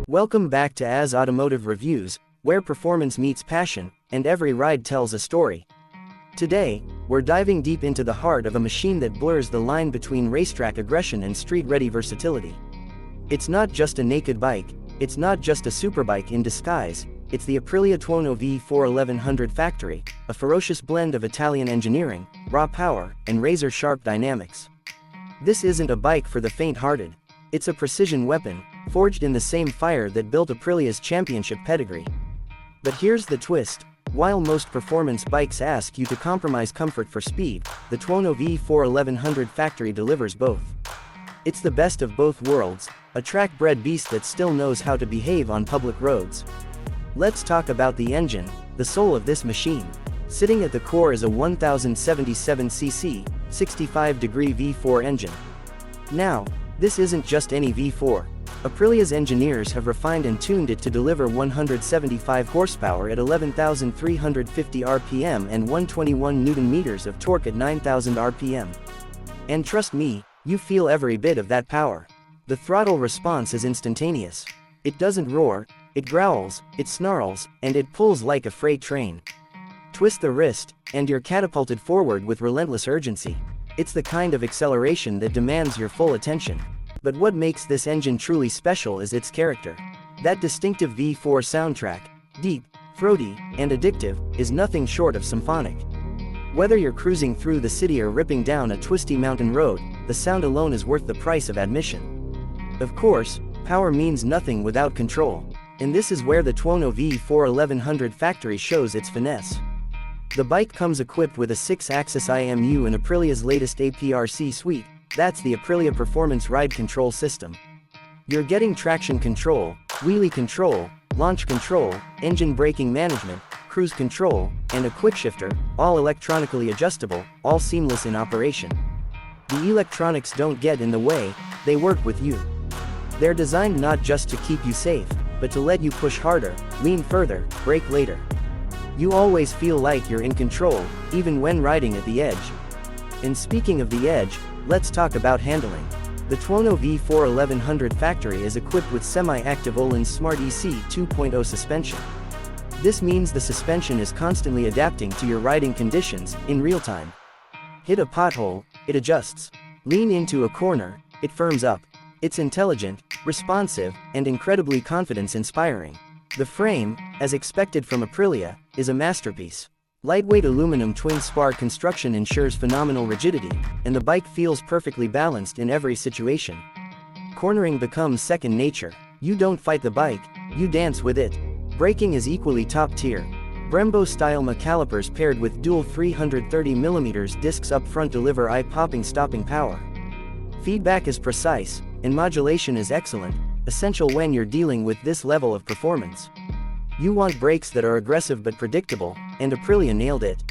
Welcome back to AS Automotive Reviews, where performance meets passion, and every ride tells a story. Today, we're diving deep into the heart of a machine that blurs the line between racetrack aggression and street-ready versatility. It's not just a naked bike, it's not just a superbike in disguise, it's the Aprilia Tuono V4 1100 Factory, a ferocious blend of Italian engineering, raw power, and razor-sharp dynamics. This isn't a bike for the faint-hearted. It's a precision weapon, forged in the same fire that built Aprilia's championship pedigree. But here's the twist. While most performance bikes ask you to compromise comfort for speed, the Tuono V4 1100 Factory delivers both. It's the best of both worlds, a track-bred beast that still knows how to behave on public roads. Let's talk about the engine, the soul of this machine. Sitting at the core is a 1077cc, 65-degree V4 engine. Now, this isn't just any V4. Aprilia's engineers have refined and tuned it to deliver 175 horsepower at 11,350 RPM and 121 Nm of torque at 9,000 RPM. And trust me, you feel every bit of that power. The throttle response is instantaneous. It doesn't roar, it growls, it snarls, and it pulls like a freight train. Twist the wrist, and you're catapulted forward with relentless urgency. It's the kind of acceleration that demands your full attention. But what makes this engine truly special is its character. That distinctive V4 soundtrack, deep, throaty, and addictive, is nothing short of symphonic. Whether you're cruising through the city or ripping down a twisty mountain road, the sound alone is worth the price of admission. Of course, power means nothing without control, and this is where the Tuono V4 1100 Factory shows its finesse. The bike comes equipped with a 6-axis IMU and Aprilia's latest APRC suite. That's the Aprilia Performance Ride Control System. You're getting traction control, wheelie control, launch control, engine braking management, cruise control, and a quickshifter, all electronically adjustable, all seamless in operation. The electronics don't get in the way, they work with you. They're designed not just to keep you safe, but to let you push harder, lean further, brake later. You always feel like you're in control, even when riding at the edge. And speaking of the edge, let's talk about handling. The Tuono V4 1100 Factory is equipped with semi-active Öhlins Smart EC 2.0 suspension. This means the suspension is constantly adapting to your riding conditions, in real time. Hit a pothole, it adjusts. Lean into a corner, it firms up. It's intelligent, responsive, and incredibly confidence-inspiring. The frame, as expected from Aprilia, is a masterpiece. Lightweight aluminum twin-spar construction ensures phenomenal rigidity, and the bike feels perfectly balanced in every situation. Cornering becomes second nature. You don't fight the bike, you dance with it. Braking is equally top-tier. Brembo-style calipers paired with dual 330mm discs up front deliver eye-popping stopping power. Feedback is precise, and modulation is excellent, essential when you're dealing with this level of performance. You want brakes that are aggressive but predictable, and Aprilia nailed it.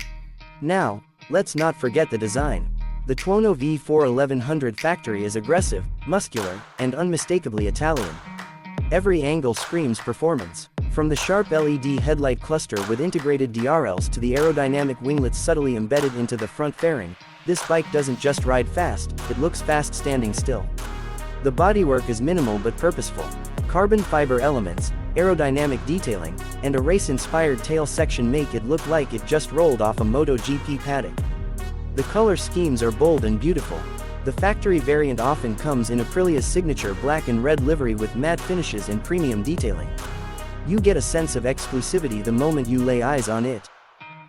Now, let's not forget the design. The Tuono V4 1100 Factory is aggressive, muscular, and unmistakably Italian. Every angle screams performance. From the sharp LED headlight cluster with integrated DRLs to the aerodynamic winglets subtly embedded into the front fairing, this bike doesn't just ride fast, it looks fast standing still. The bodywork is minimal but purposeful. Carbon fiber elements, aerodynamic detailing, and a race-inspired tail section make it look like it just rolled off a MotoGP paddock. The color schemes are bold and beautiful. The factory variant often comes in Aprilia's signature black and red livery with matte finishes and premium detailing. You get a sense of exclusivity the moment you lay eyes on it.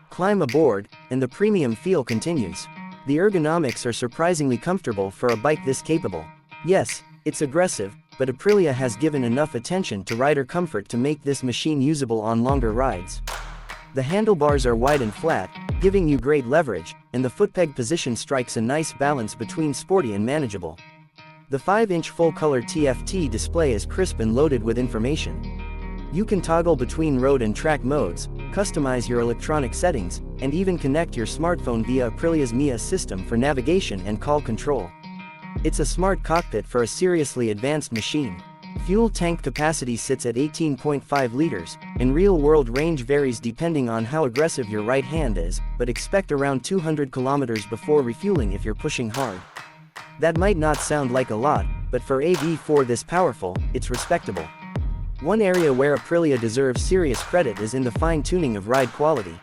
Climb aboard, and the premium feel continues. The ergonomics are surprisingly comfortable for a bike this capable. Yes, it's aggressive, but Aprilia has given enough attention to rider comfort to make this machine usable on longer rides. The handlebars are wide and flat, giving you great leverage, and the footpeg position strikes a nice balance between sporty and manageable. The 5-inch full-color TFT display is crisp and loaded with information. You can toggle between road and track modes, customize your electronic settings, and even connect your smartphone via Aprilia's MIA system for navigation and call control. It's a smart cockpit for a seriously advanced machine. Fuel tank capacity sits at 18.5 liters, and real-world range varies depending on how aggressive your right hand is, but expect around 200 kilometers before refueling if you're pushing hard. That might not sound like a lot, but for a V4 this powerful, it's respectable. One area where Aprilia deserves serious credit is in the fine-tuning of ride quality.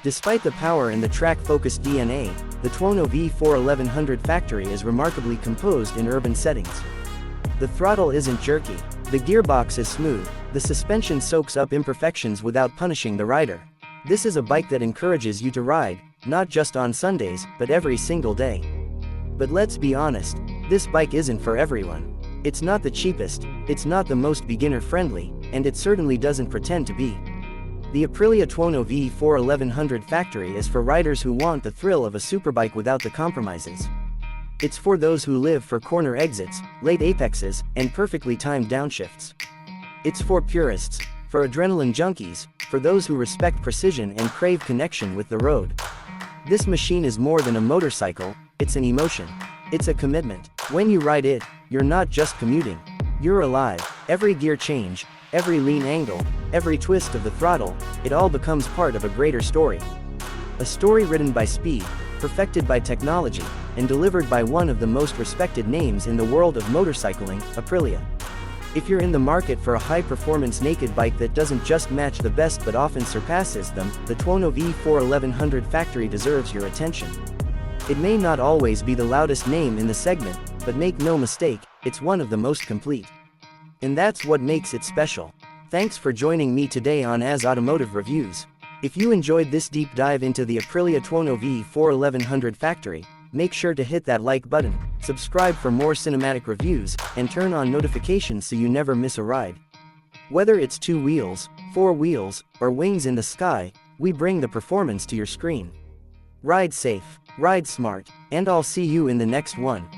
Despite the power and the track-focused DNA, the Tuono V4 1100 Factory is remarkably composed in urban settings. The throttle isn't jerky, the gearbox is smooth, the suspension soaks up imperfections without punishing the rider. This is a bike that encourages you to ride, not just on Sundays, but every single day. But let's be honest, this bike isn't for everyone. It's not the cheapest, it's not the most beginner-friendly, and it certainly doesn't pretend to be. The Aprilia Tuono V4 1100 Factory is for riders who want the thrill of a superbike without the compromises. It's for those who live for corner exits, late apexes, and perfectly timed downshifts. It's for purists, for adrenaline junkies, for those who respect precision and crave connection with the road. This machine is more than a motorcycle, it's an emotion. It's a commitment. When you ride it, you're not just commuting. You're alive. Every gear change, every lean angle, every twist of the throttle, it all becomes part of a greater story. A story written by speed, perfected by technology, and delivered by one of the most respected names in the world of motorcycling, Aprilia. If you're in the market for a high-performance naked bike that doesn't just match the best but often surpasses them, the Tuono V4 1100 Factory deserves your attention. It may not always be the loudest name in the segment, but make no mistake, it's one of the most complete. And that's what makes it special. Thanks for joining me today on Automotive Reviews. If you enjoyed this deep dive into the Aprilia Tuono V4 1100 Factory, make sure to hit that like button, subscribe for more cinematic reviews, and turn on notifications so you never miss a ride. Whether it's 2 wheels, 4 wheels, or wings in the sky, we bring the performance to your screen. Ride safe, ride smart, and I'll see you in the next one.